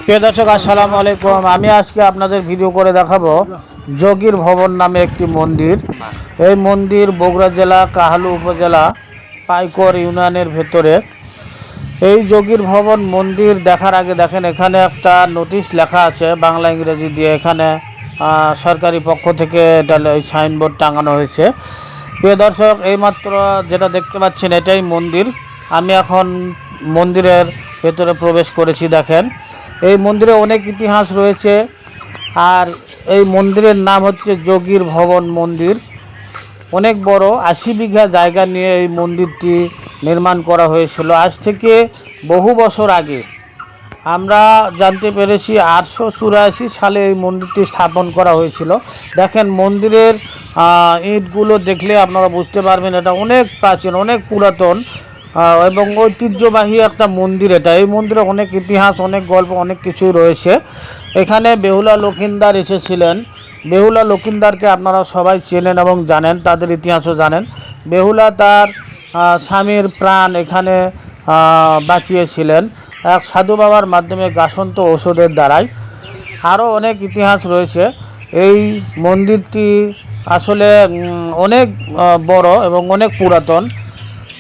প্রিয় দর্শক আসসালামু আলাইকুম। আমি আজকে আপনাদের ভিডিও করে দেখাবো যোগীর ভবন নামে একটি মন্দির। এই মন্দির বগুড়া জেলা কাহালু উপজেলা পাইকর ইউনিয়নের ভেতরে। এই যোগীর ভবন মন্দির দেখার আগে দেখেন এখানে একটা নোটিশ লেখা আছে বাংলা ইংরেজি দিয়ে। এখানে সরকারি পক্ষ থেকে এটা সাইনবোর্ড টাঙানো হয়েছে। প্রিয় দর্শক এইমাত্র যেটা দেখতে পাচ্ছেন এটাই মন্দির। আমি এখন মন্দিরের ভেতরে প্রবেশ করেছি। দেখেন এই মন্দিরে অনেক ইতিহাস রয়েছে, আর এই মন্দিরের নাম হচ্ছে যোগীর ভবন মন্দির। অনেক বড়, ৮০ বিঘা জায়গা নিয়ে এই মন্দিরটি নির্মাণ করা হয়েছিল আজ থেকে বহু বছর আগে। আমরা জানতে পেরেছি ৮৮৪ সালে এই মন্দিরটি স্থাপন করা হয়েছিল। দেখেন মন্দিরের ইটগুলো দেখলে আপনারা বুঝতে পারবেন এটা অনেক প্রাচীন, অনেক পুরাতন এবং ঐতিহ্যবাহী একটা মন্দির এটা। এই মন্দিরে অনেক ইতিহাস, অনেক গল্প, অনেক কিছুই রয়েছে। এখানে বেহুলা লক্ষিন্দর এসেছিলেন। বেহুলা লক্ষিন্দরকে আপনারা সবাই চেনেন এবং জানেন, তাদের ইতিহাসও জানেন। বেহুলা তার স্বামীর প্রাণ এখানে বাঁচিয়েছিলেন এক সাধু বাবার মাধ্যমে গাছন্ত ঔষধের দ্বারাই। আরও অনেক ইতিহাস রয়েছে। এই মন্দিরটি আসলে অনেক বড় এবং অনেক পুরাতন,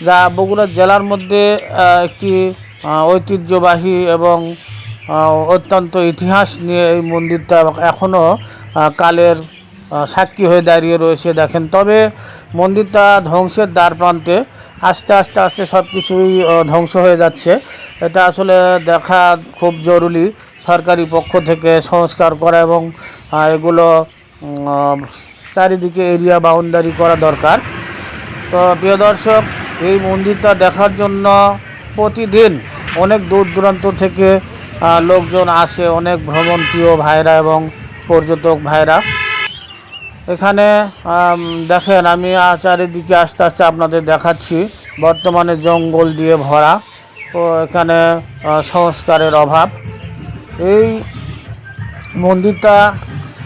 যা বগুড়া জেলার মধ্যে একটি ঐতিহ্যবাহী এবং অত্যন্ত ইতিহাস নিয়ে এই মন্দিরটা এখনও কালের সাক্ষী হয়ে দাঁড়িয়ে রয়েছে। দেখেন তবে মন্দিরটা ধ্বংসের দ্বার প্রান্তে, আস্তে আস্তে আস্তে সব কিছুই ধ্বংস হয়ে যাচ্ছে। এটা আসলে দেখা খুব জরুরি, সরকারি পক্ষ থেকে সংস্কার করা এবং এগুলো চারিদিকে এরিয়া বাউন্ডারি করা দরকার। তো প্রিয় দর্শক, এই মন্দিরটা দেখার জন্য প্রতিদিন অনেক দূর দূরান্ত থেকে লোকজন আসে, অনেক ভ্রমণপ্রিয় ভাইরা এবং পর্যটক ভাইরা। এখানে দেখেন আমি চারিদিকে আস্তে আস্তে আপনাদের দেখাচ্ছি। বর্তমানে জঙ্গল দিয়ে ভরা, তো এখানে সংস্কারের অভাব। এই মন্দিরটা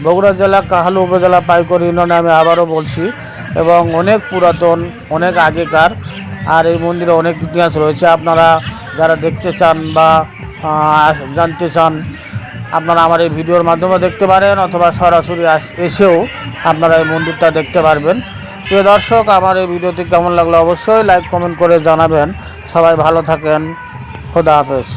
বগুড়া জেলা কাহালু উপজেলা পাইকর ইউনিয়নে, আমি আবারও বলছি, এবং অনেক পুরাতন, অনেক আগেকার। আর এই মন্দিরে অনেক ইতিহাস রয়েছে। আপনারা যারা দেখতে চান বা জানতে চান, আপনারা আমার এই ভিডিওর মাধ্যমে দেখতে পারেন, অথবা সরাসরি এসেও আপনারা এই মন্দিরটা দেখতে পারবেন। প্রিয় দর্শক, আমার এই ভিডিওটি কেমন লাগলো অবশ্যই লাইক কমেন্ট করে জানাবেন। সবাই ভালো থাকেন। খোদা হাফেজ।